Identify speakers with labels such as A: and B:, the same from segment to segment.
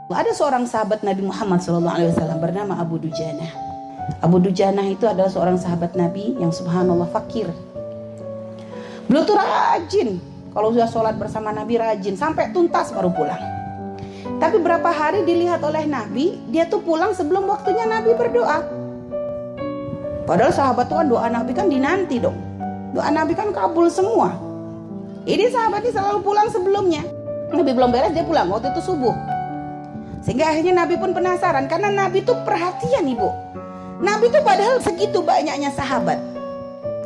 A: Ada seorang sahabat Nabi Muhammad SAW bernama Abu Dujanah. Abu Dujanah itu adalah seorang sahabat Nabi yang subhanallah fakir. Beliau tuh rajin, kalau sudah sholat bersama Nabi rajin, sampai tuntas baru pulang. Tapi berapa hari dilihat oleh Nabi, dia tuh pulang sebelum waktunya Nabi berdoa. Padahal sahabat tuh kan doa Nabi kan dinanti dong. Doa Nabi kan kabul semua. Ini sahabat ini selalu pulang sebelumnya. Nabi belum beres dia pulang, waktu itu subuh. Sehingga akhirnya Nabi pun penasaran, karena Nabi tuh perhatian ibu. Nabi tuh padahal segitu banyaknya sahabat,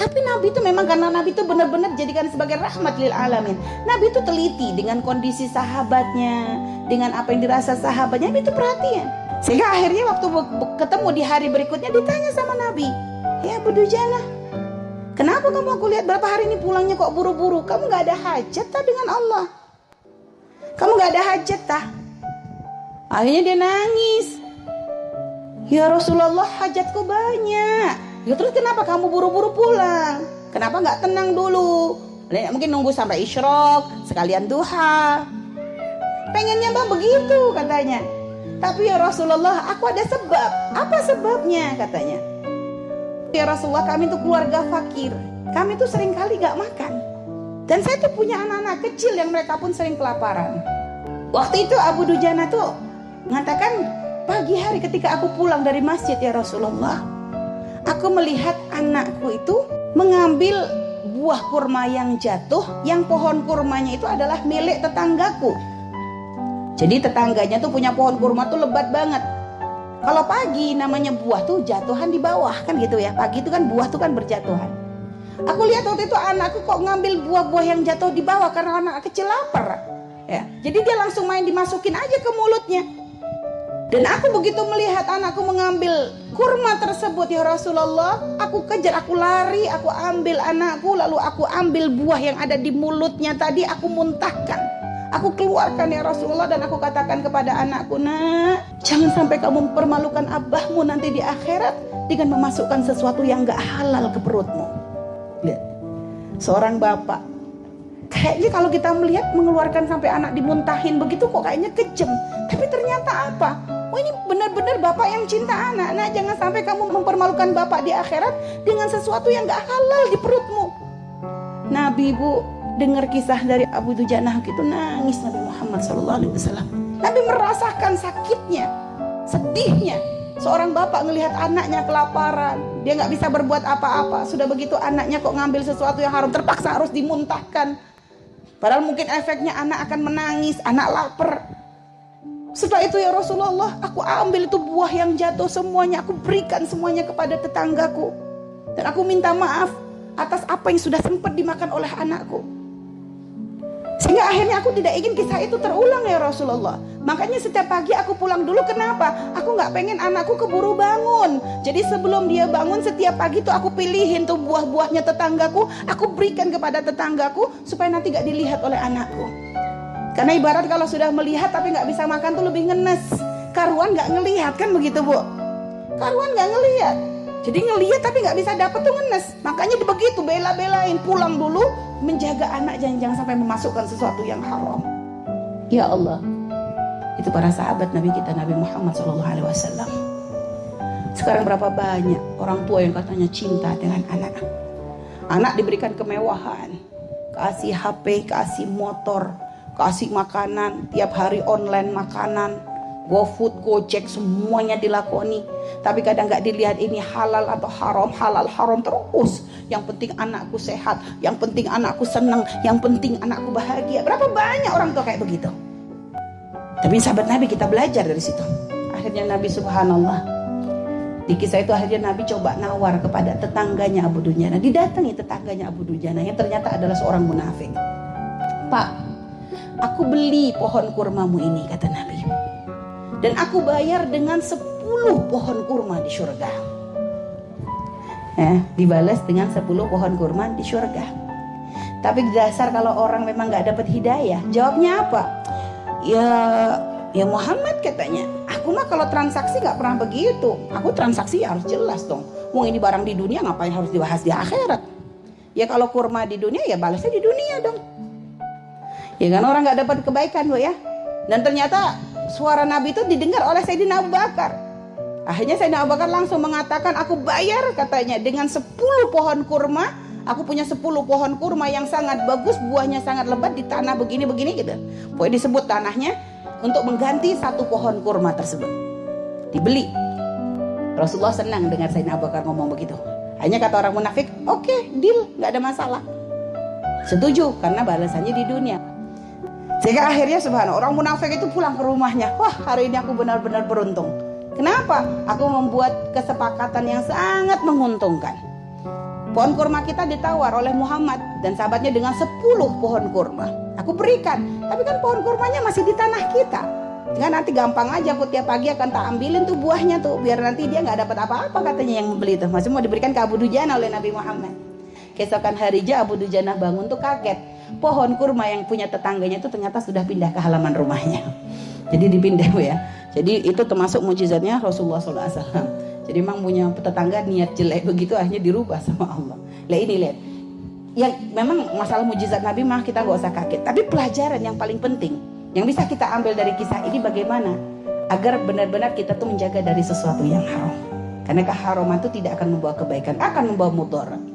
A: tapi Nabi itu memang karena Nabi itu benar-benar jadikan sebagai rahmat lil alamin. Nabi itu teliti dengan kondisi sahabatnya, dengan apa yang dirasa sahabatnya. Nabi itu perhatian. Sehingga akhirnya waktu ketemu di hari berikutnya ditanya sama Nabi, "Ya Abu Dujanah, kenapa kamu aku lihat berapa hari ini pulangnya kok buru-buru? Kamu gak ada hajat tak dengan Allah? Kamu gak ada hajat tak?" Akhirnya dia nangis. "Ya Rasulullah, hajatku banyak." "Ya terus kenapa kamu buru-buru pulang? Kenapa gak tenang dulu? Mungkin nunggu sampai isyraq, sekalian duha." Pengennya mbak begitu katanya. "Tapi ya Rasulullah, aku ada sebab." "Apa sebabnya?" katanya. "Ya Rasulullah, kami tuh keluarga fakir. Kami tuh sering kali gak makan. Dan saya tuh punya anak-anak kecil yang mereka pun sering kelaparan." Waktu itu Abu Dujanah tuh mengatakan, "Pagi hari ketika aku pulang dari masjid ya Rasulullah, aku melihat anakku itu mengambil buah kurma yang jatuh, yang pohon kurmanya itu adalah milik tetanggaku." Jadi tetangganya tuh punya pohon kurma tuh lebat banget. Kalau pagi namanya buah tuh jatuhan di bawah kan gitu ya. Pagi itu kan buah tuh kan berjatuhan. Aku lihat waktu itu anakku kok ngambil buah-buah yang jatuh di bawah karena anak kecil lapar. Ya, jadi dia langsung main dimasukin aja ke mulutnya. Dan aku begitu melihat anakku mengambil kurma tersebut ya Rasulullah, aku kejar, aku lari, aku ambil anakku, lalu aku ambil buah yang ada di mulutnya tadi, aku muntahkan. Aku keluarkan ya Rasulullah, dan aku katakan kepada anakku, "Nak, jangan sampai kamu mempermalukan abahmu nanti di akhirat dengan memasukkan sesuatu yang gak halal ke perutmu." Lihat, seorang bapak. Kayaknya kalau kita melihat mengeluarkan sampai anak dimuntahin begitu kok kayaknya kejam. Tapi ternyata apa? Oh, ini benar-benar bapak yang cinta anak. Nah, jangan sampai kamu mempermalukan bapak di akhirat dengan sesuatu yang gak halal di perutmu. Nabi bu dengar kisah dari Abu Dujanah gitu, nangis Nabi Muhammad SAW. Nabi merasakan sakitnya, sedihnya. Seorang bapak ngelihat anaknya kelaparan, dia gak bisa berbuat apa-apa. Sudah begitu anaknya kok ngambil sesuatu yang haram, terpaksa harus dimuntahkan. Padahal mungkin efeknya anak akan menangis, anak lapar. Setelah itu ya Rasulullah, aku ambil itu buah yang jatuh semuanya, aku berikan semuanya kepada tetanggaku. Dan aku minta maaf atas apa yang sudah sempat dimakan oleh anakku. Sehingga akhirnya aku tidak ingin kisah itu terulang ya Rasulullah. Makanya setiap pagi aku pulang dulu. Kenapa? Aku gak pengen anakku keburu bangun. Jadi sebelum dia bangun setiap pagi tuh aku pilihin tuh buah-buahnya tetanggaku, aku berikan kepada tetanggaku supaya nanti gak dilihat oleh anakku. Karena ibarat kalau sudah melihat tapi gak bisa makan tuh lebih ngenes. Karuan gak ngelihat kan begitu bu. Karuan gak ngelihat. Jadi ngelihat tapi gak bisa dapat tuh ngenes. Makanya begitu bela-belain pulang dulu, menjaga anak jangan sampai memasukkan sesuatu yang haram. Ya Allah, itu para sahabat Nabi kita, Nabi Muhammad SAW. Sekarang berapa banyak orang tua yang katanya cinta dengan anak. Anak diberikan kemewahan, kasih HP, kasih motor, kasih makanan, tiap hari online makanan, GoFood, Gojek, semuanya dilakoni. Tapi kadang gak dilihat ini halal atau haram, halal haram terus. Yang penting anakku sehat, yang penting anakku senang, yang penting anakku bahagia. Berapa banyak orang tua kayak begitu. Tapi sahabat Nabi kita belajar dari situ. Akhirnya Nabi subhanallah, di kisah itu akhirnya Nabi coba nawar kepada tetangganya Abu Dujanah. Didatangi tetangganya Abu Dujanah yang ternyata adalah seorang munafik. "Pak, aku beli pohon kurmamu ini," kata Nabi, "dan aku bayar dengan 10 pohon kurma di surga." Dibalas dengan 10 pohon kurma di surga. Tapi dasar kalau orang memang gak dapat hidayah, jawabnya apa? Ya Muhammad, katanya, "Aku mah kalau transaksi gak pernah begitu. Aku transaksi harus jelas dong. Mau ini barang di dunia ngapain harus dibahas di akhirat? Ya kalau kurma di dunia ya balasnya di dunia dong." Ya kan orang gak dapat kebaikan bu ya. Dan ternyata suara Nabi itu didengar oleh Sayyidina Abu Bakar. Akhirnya Sayyidina Abu Bakar langsung mengatakan, aku bayar katanya dengan 10 pohon kurma. Aku punya 10 pohon kurma yang sangat bagus, buahnya sangat lebat di tanah begini-begini gitu. Pokoknya disebut tanahnya untuk mengganti 1 pohon kurma tersebut. Dibeli. Rasulullah senang dengar Sayyidina Abu Bakar ngomong begitu. Hanya kata orang munafik, oke, deal, nggak ada masalah. Setuju, karena balasannya di dunia. Sehingga akhirnya subhanallah, orang munafik itu pulang ke rumahnya. Wah, hari ini aku benar-benar beruntung. Kenapa? Aku membuat kesepakatan yang sangat menguntungkan. Pohon kurma kita ditawar oleh Muhammad dan sahabatnya dengan 10 pohon kurma. Aku berikan, tapi kan pohon kurmanya masih di tanah kita. Jangan nanti gampang aja, aku tiap pagi akan tak ambilin tuh buahnya tuh, biar nanti dia nggak dapat apa-apa katanya yang membeli itu. Masih mau diberikan ke Abu Dujana oleh Nabi Muhammad. Keesokan harinya Abu Dujana bangun tuh kaget. Pohon kurma yang punya tetangganya itu ternyata sudah pindah ke halaman rumahnya. Jadi dipindah ya. Jadi itu termasuk mukjizatnya Rasulullah SAW. Jadi memang punya tetangga niat jelek begitu akhirnya dirubah sama Allah. Lihat ini lihat. Yang memang masalah mukjizat Nabi mah kita nggak usah kaget. Tapi pelajaran yang paling penting yang bisa kita ambil dari kisah ini bagaimana agar benar-benar kita tuh menjaga dari sesuatu yang haram. Karena keharaman itu tidak akan membawa kebaikan, akan membawa mudarat.